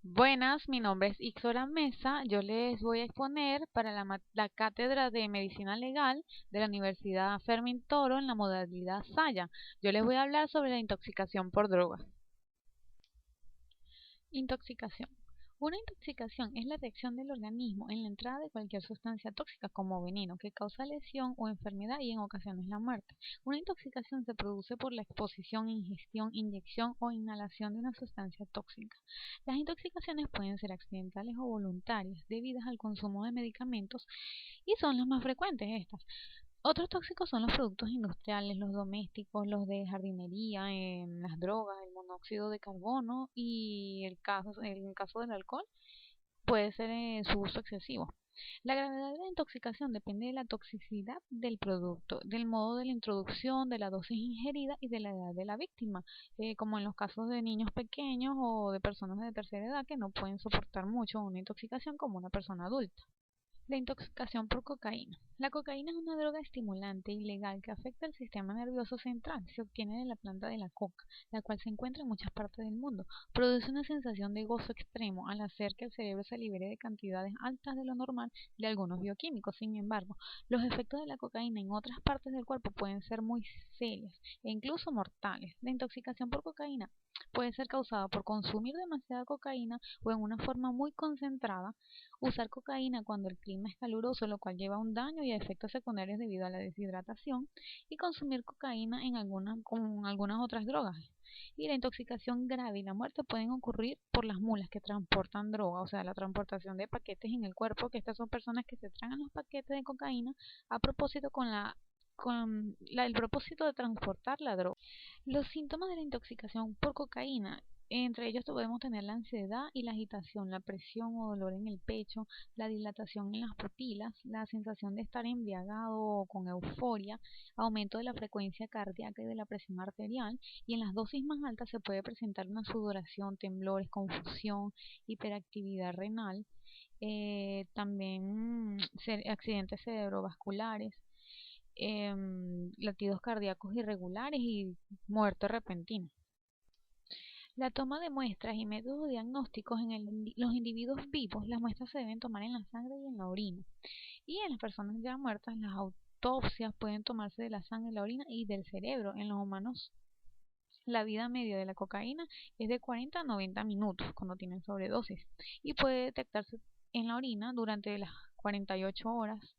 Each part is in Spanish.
Buenas, mi nombre es Ixora Mesa. Yo les voy a exponer para la Cátedra de Medicina Legal de la Universidad Fermín Toro en la modalidad Saya. Yo les voy a hablar sobre la intoxicación por drogas. Intoxicación. Una intoxicación es la reacción del organismo en la entrada de cualquier sustancia tóxica como veneno que causa lesión o enfermedad y en ocasiones la muerte. Una intoxicación se produce por la exposición, ingestión, inyección o inhalación de una sustancia tóxica. Las intoxicaciones pueden ser accidentales o voluntarias debidas al consumo de medicamentos y son las más frecuentes estas. Otros tóxicos son los productos industriales, los domésticos, los de jardinería, las drogas, el monóxido de carbono y en el caso del alcohol puede ser su uso excesivo. La gravedad de la intoxicación depende de la toxicidad del producto, del modo de la introducción, de la dosis ingerida y de la edad de la víctima, como en los casos de niños pequeños o de personas de tercera edad que no pueden soportar mucho una intoxicación como una persona adulta. La intoxicación por cocaína. La cocaína es una droga estimulante ilegal que afecta el sistema nervioso central. Se obtiene de la planta de la coca, la cual se encuentra en muchas partes del mundo. Produce una sensación de gozo extremo al hacer que el cerebro se libere de cantidades altas de lo normal de algunos bioquímicos. Sin embargo, los efectos de la cocaína en otras partes del cuerpo pueden ser muy serios e incluso mortales. La intoxicación por cocaína puede ser causada por consumir demasiada cocaína o en una forma muy concentrada, usar cocaína cuando el clima es caluroso, lo cual lleva a un daño y a efectos secundarios debido a la deshidratación, y consumir cocaína con algunas otras drogas. Y la intoxicación grave y la muerte pueden ocurrir por las mulas que transportan droga, o sea, la transportación de paquetes en el cuerpo, que estas son personas que se tragan los paquetes de cocaína a propósito el propósito de transportar la droga. Los síntomas de la intoxicación por cocaína, entre ellos podemos tener la ansiedad y la agitación, la presión o dolor en el pecho, la dilatación en las pupilas, la sensación de estar embriagado o con euforia, aumento de la frecuencia cardíaca y de la presión arterial, y en las dosis más altas se puede presentar una sudoración, temblores, confusión, hiperactividad renal, también accidentes cerebrovasculares, latidos cardíacos irregulares y muerte repentina. La toma de muestras y métodos diagnósticos en los individuos vivos, las muestras se deben tomar en la sangre y en la orina. Y en las personas ya muertas, las autopsias pueden tomarse de la sangre, la orina y del cerebro. En los humanos, la vida media de la cocaína es de 40 a 90 minutos cuando tienen sobredosis y puede detectarse en la orina durante las 48 horas.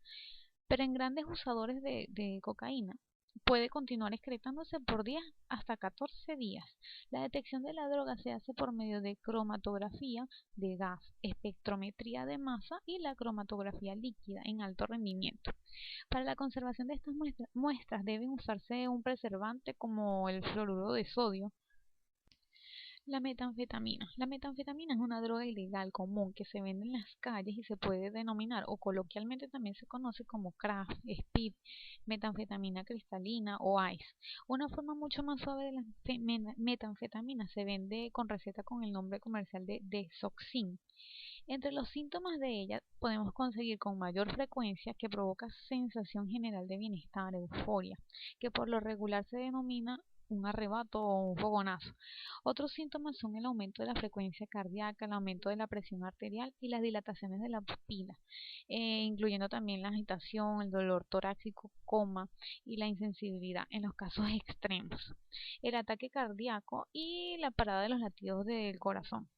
Pero en grandes usadores de cocaína puede continuar excretándose por 10 hasta 14 días. La detección de la droga se hace por medio de cromatografía de gas, espectrometría de masa y la cromatografía líquida en alto rendimiento. Para la conservación de estas muestras deben usarse un preservante como el fluoruro de sodio. La metanfetamina. La metanfetamina es una droga ilegal común que se vende en las calles y se puede denominar, o coloquialmente también se conoce como crack, speed, metanfetamina cristalina o ice. Una forma mucho más suave de la metanfetamina se vende con receta con el nombre comercial de Desoxin. Entre los síntomas de ella podemos conseguir con mayor frecuencia que provoca sensación general de bienestar, euforia, que por lo regular se denomina un arrebato o un fogonazo. Otros síntomas son el aumento de la frecuencia cardíaca, el aumento de la presión arterial y las dilataciones de la pupila, incluyendo también la agitación, el dolor torácico, coma y la insensibilidad en los casos extremos, el ataque cardíaco y la parada de los latidos del corazón.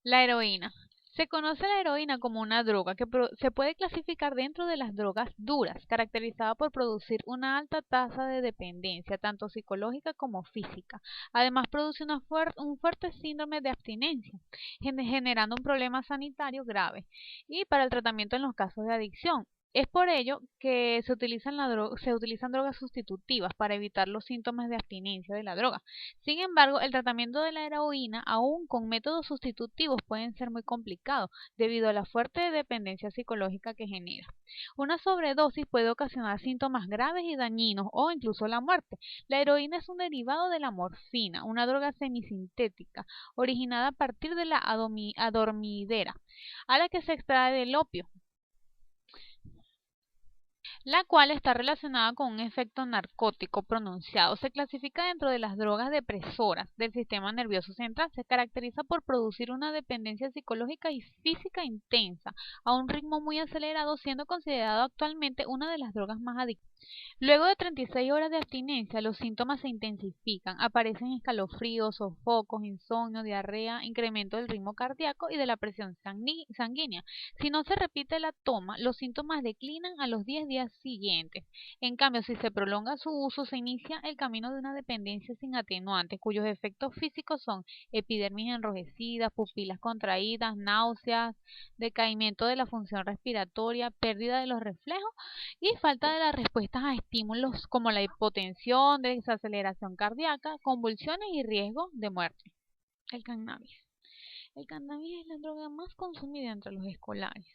La heroína. Se conoce la heroína como una droga que se puede clasificar dentro de las drogas duras, caracterizada por producir una alta tasa de dependencia, tanto psicológica como física. Además, produce un fuerte síndrome de abstinencia, generando un problema sanitario grave y para el tratamiento en los casos de adicción. Es por ello que se utilizan drogas sustitutivas para evitar los síntomas de abstinencia de la droga. Sin embargo, el tratamiento de la heroína, aún con métodos sustitutivos, pueden ser muy complicados debido a la fuerte dependencia psicológica que genera. Una sobredosis puede ocasionar síntomas graves y dañinos o incluso la muerte. La heroína es un derivado de la morfina, una droga semisintética originada a partir de la adormidera, a la que se extrae del opio. la cual está relacionada con un efecto narcótico pronunciado. Se clasifica dentro de las drogas depresoras del sistema nervioso central. Se caracteriza por producir una dependencia psicológica y física intensa a un ritmo muy acelerado, siendo considerado actualmente una de las drogas más adictivas. Luego de 36 horas de abstinencia, los síntomas se intensifican. Aparecen escalofríos, sofocos, insomnio, diarrea, incremento del ritmo cardíaco y de la presión sanguínea. Si no se repite la toma, los síntomas declinan a los 10 días siguientes. En cambio, si se prolonga su uso, se inicia el camino de una dependencia sin atenuantes, cuyos efectos físicos son epidermis enrojecida, pupilas contraídas, náuseas, decaimiento de la función respiratoria, pérdida de los reflejos y falta de las respuestas a estímulos como la hipotensión, desaceleración cardíaca, convulsiones y riesgo de muerte. El cannabis. El cannabis es la droga más consumida entre los escolares.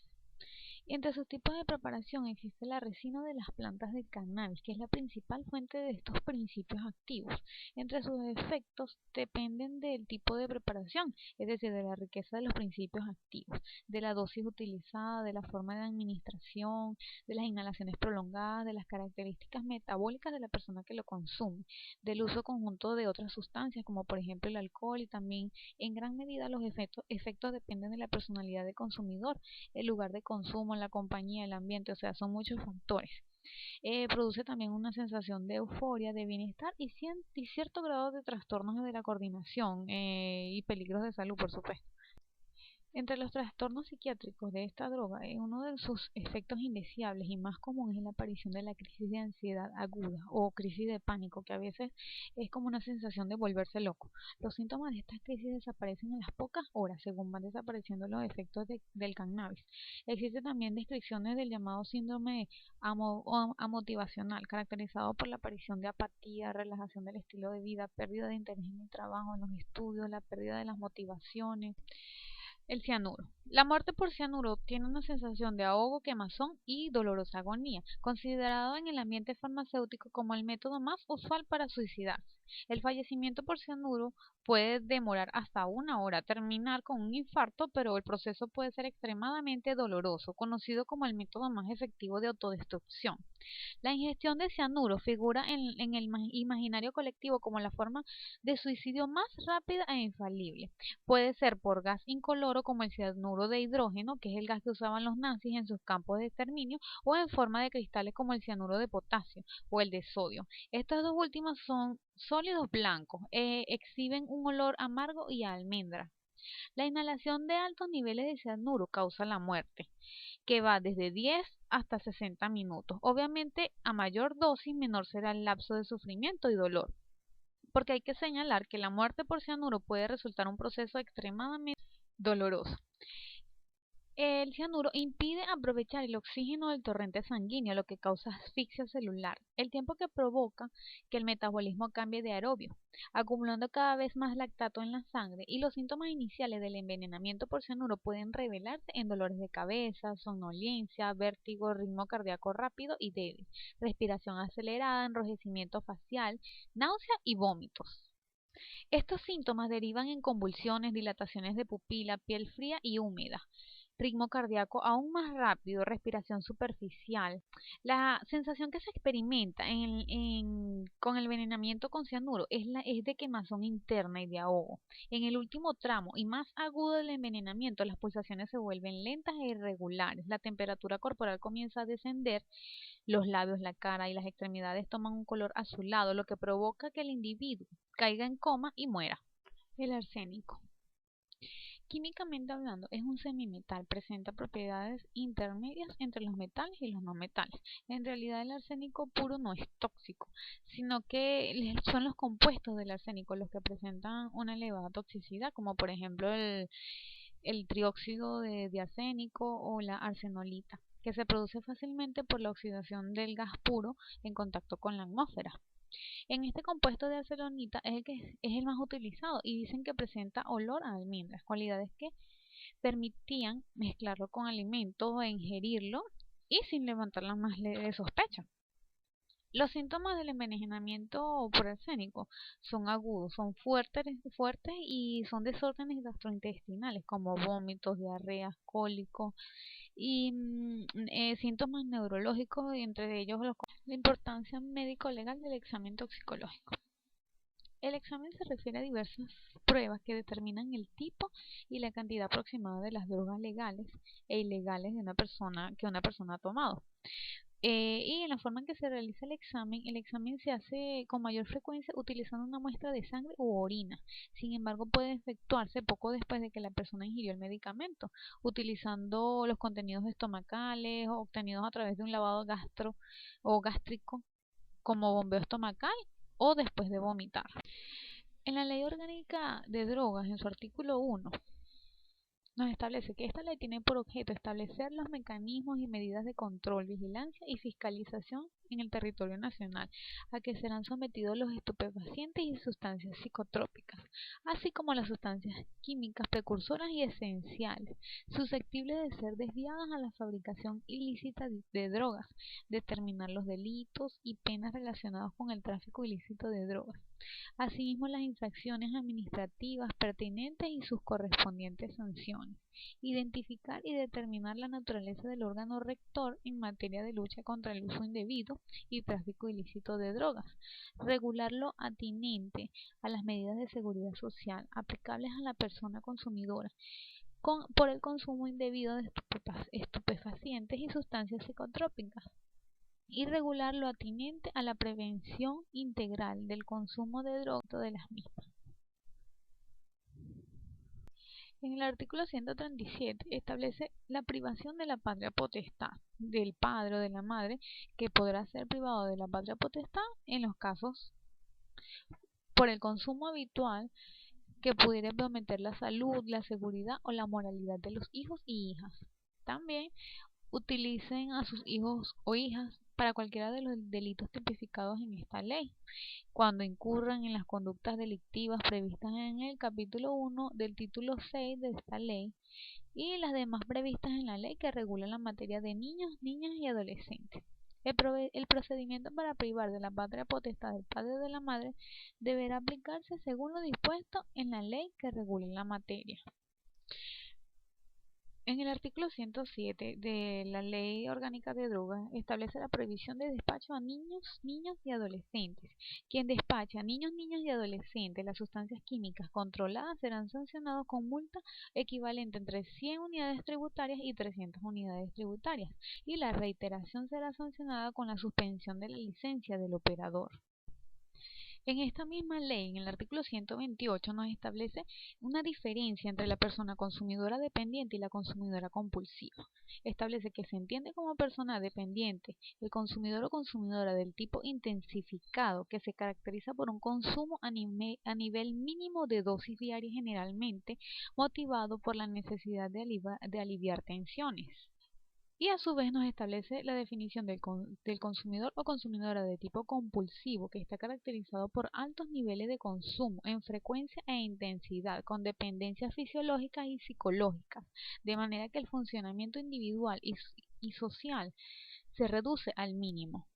Entre sus tipos de preparación existe la resina de las plantas de cannabis, que es la principal fuente de estos principios activos. Entre sus efectos dependen del tipo de preparación, es decir, de la riqueza de los principios activos, de la dosis utilizada, de la forma de administración, de las inhalaciones prolongadas, de las características metabólicas de la persona que lo consume, del uso conjunto de otras sustancias, como por ejemplo el alcohol, y también en gran medida los efectos dependen de la personalidad del consumidor, el lugar de consumo, la compañía, el ambiente, o sea, son muchos factores. Produce también una sensación de euforia, de bienestar y cierto grado de trastornos de la coordinación y peligros de salud, por supuesto. Entre los trastornos psiquiátricos de esta droga, uno de sus efectos indeseables y más comunes es la aparición de la crisis de ansiedad aguda o crisis de pánico, que a veces es como una sensación de volverse loco. Los síntomas de estas crisis desaparecen en las pocas horas según van desapareciendo los efectos del cannabis. Existen también descripciones del llamado síndrome amotivacional, caracterizado por la aparición de apatía, relajación del estilo de vida, pérdida de interés en el trabajo, en los estudios, la pérdida de las motivaciones. El cianuro. La muerte por cianuro tiene una sensación de ahogo, quemazón y dolorosa agonía, considerado en el ambiente farmacéutico como el método más usual para suicidarse. El fallecimiento por cianuro puede demorar hasta 1 hora, terminar con un infarto, pero el proceso puede ser extremadamente doloroso, conocido como el método más efectivo de autodestrucción. La ingestión de cianuro figura en el imaginario colectivo como la forma de suicidio más rápida e infalible. Puede ser por gas incoloro como el cianuro de hidrógeno, que es el gas que usaban los nazis en sus campos de exterminio, o en forma de cristales como el cianuro de potasio o el de sodio. Estas dos últimas son sólidos blancos, exhiben un olor amargo y a almendra. La inhalación de altos niveles de cianuro causa la muerte, que va desde 10 hasta 60 minutos. Obviamente, a mayor dosis, menor será el lapso de sufrimiento y dolor, porque hay que señalar que la muerte por cianuro puede resultar un proceso extremadamente doloroso. El cianuro impide aprovechar el oxígeno del torrente sanguíneo, lo que causa asfixia celular, el tiempo que provoca que el metabolismo cambie de aerobio, acumulando cada vez más lactato en la sangre, y los síntomas iniciales del envenenamiento por cianuro pueden revelarse en dolores de cabeza, somnolencia, vértigo, ritmo cardíaco rápido y débil, respiración acelerada, enrojecimiento facial, náusea y vómitos. Estos síntomas derivan en convulsiones, dilataciones de pupila, piel fría y húmeda, ritmo cardíaco aún más rápido, respiración superficial. La sensación que se experimenta con el envenenamiento con cianuro es de quemazón interna y de ahogo. En el último tramo y más agudo del envenenamiento, las pulsaciones se vuelven lentas e irregulares, la temperatura corporal comienza a descender, los labios, la cara y las extremidades toman un color azulado, lo que provoca que el individuo caiga en coma y muera. El arsénico. Químicamente hablando, es un semimetal, presenta propiedades intermedias entre los metales y los no metales. En realidad el arsénico puro no es tóxico, sino que son los compuestos del arsénico los que presentan una elevada toxicidad, como por ejemplo el trióxido de diarsénico o la arsenolita, que se produce fácilmente por la oxidación del gas puro en contacto con la atmósfera. En este compuesto de arsenolita es el más utilizado y dicen que presenta olor a almendras, cualidades que permitían mezclarlo con alimentos o ingerirlo y sin levantar la más leve sospecha. Los síntomas del envenenamiento por arsénico son agudos, son fuertes y son desórdenes gastrointestinales como vómitos, diarreas, cólicos y síntomas neurológicos, entre ellos la importancia médico-legal del examen toxicológico. El examen se refiere a diversas pruebas que determinan el tipo y la cantidad aproximada de las drogas legales e ilegales de que una persona ha tomado. Y en la forma en que se realiza el examen se hace con mayor frecuencia utilizando una muestra de sangre u orina. Sin embargo, puede efectuarse poco después de que la persona ingirió el medicamento, utilizando los contenidos estomacales obtenidos a través de un lavado gástrico como bombeo estomacal o después de vomitar. En la Ley Orgánica de Drogas, en su artículo 1, nos establece que esta ley tiene por objeto establecer los mecanismos y medidas de control, vigilancia y fiscalización en el territorio nacional a que serán sometidos los estupefacientes y sustancias psicotrópicas, así como las sustancias químicas precursoras y esenciales, susceptibles de ser desviadas a la fabricación ilícita de drogas, determinar los delitos y penas relacionados con el tráfico ilícito de drogas. Asimismo, las infracciones administrativas pertinentes y sus correspondientes sanciones. Identificar y determinar la naturaleza del órgano rector en materia de lucha contra el uso indebido y tráfico ilícito de drogas. Regular lo atinente a las medidas de seguridad social aplicables a la persona consumidora por el consumo indebido de estupefacientes y sustancias psicotrópicas. Y regular lo atinente a la prevención integral del consumo de drogas de las mismas. En el artículo 137 establece la privación de la patria potestad del padre o de la madre, que podrá ser privado de la patria potestad en los casos por el consumo habitual que pudiera comprometer la salud, la seguridad o la moralidad de los hijos y hijas. También utilicen a sus hijos o hijas para cualquiera de los delitos tipificados en esta ley, cuando incurran en las conductas delictivas previstas en el capítulo 1 del título 6 de esta ley y las demás previstas en la ley que regulan la materia de niños, niñas y adolescentes. El procedimiento para privar de la patria potestad del padre o de la madre deberá aplicarse según lo dispuesto en la ley que regule la materia. En el artículo 107 de la Ley Orgánica de Drogas establece la prohibición de despacho a niños, niñas y adolescentes. Quien despacha a niños, niñas y adolescentes las sustancias químicas controladas serán sancionados con multa equivalente entre 100 unidades tributarias y 300 unidades tributarias, y la reiteración será sancionada con la suspensión de la licencia del operador. En esta misma ley, en el artículo 128, nos establece una diferencia entre la persona consumidora dependiente y la consumidora compulsiva. Establece que se entiende como persona dependiente el consumidor o consumidora del tipo intensificado, que se caracteriza por un consumo a nivel mínimo de dosis diarias, generalmente motivado por la necesidad de aliviar tensiones. Y a su vez nos establece la definición del consumidor o consumidora de tipo compulsivo, que está caracterizado por altos niveles de consumo en frecuencia e intensidad, con dependencias fisiológicas y psicológicas, de manera que el funcionamiento individual y social se reduce al mínimo.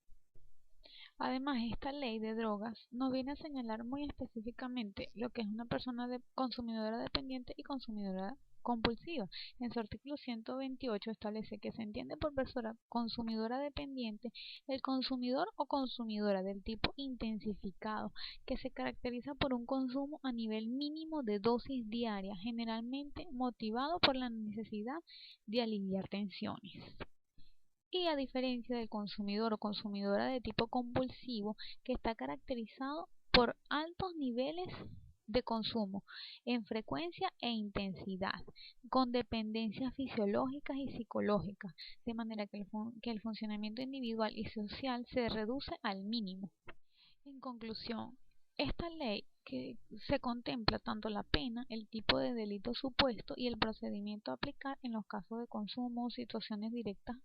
Además, esta ley de drogas nos viene a señalar muy específicamente lo que es una persona consumidora dependiente y consumidora compulsiva. En su artículo 128 establece que se entiende por persona consumidora dependiente el consumidor o consumidora del tipo intensificado, que se caracteriza por un consumo a nivel mínimo de dosis diarias, generalmente motivado por la necesidad de aliviar tensiones. Y a diferencia del consumidor o consumidora de tipo compulsivo, que está caracterizado por altos niveles de consumo en frecuencia e intensidad, con dependencias fisiológicas y psicológicas, de manera que el funcionamiento individual y social se reduce al mínimo. En conclusión, esta ley que se contempla tanto la pena, el tipo de delito supuesto y el procedimiento a aplicar en los casos de consumo o situaciones directas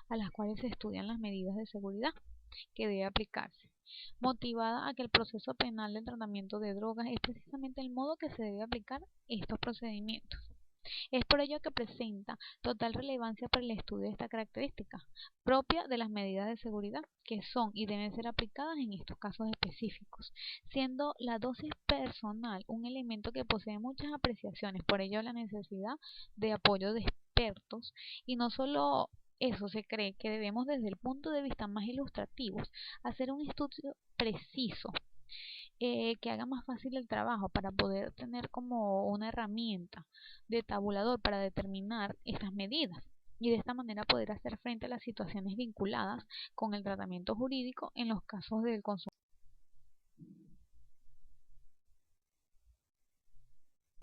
a las cuales se estudian las medidas de seguridad que debe aplicarse, motivada a que el proceso penal del tratamiento de drogas es precisamente el modo que se debe aplicar estos procedimientos. Es por ello que presenta total relevancia para el estudio de esta característica, propia de las medidas de seguridad, que son y deben ser aplicadas en estos casos específicos, siendo la dosis personal un elemento que posee muchas apreciaciones, por ello la necesidad de apoyo de expertos, y no solo eso, se cree que debemos desde el punto de vista más ilustrativo hacer un estudio preciso que haga más fácil el trabajo para poder tener como una herramienta de tabulador para determinar estas medidas y de esta manera poder hacer frente a las situaciones vinculadas con el tratamiento jurídico en los casos del consumo.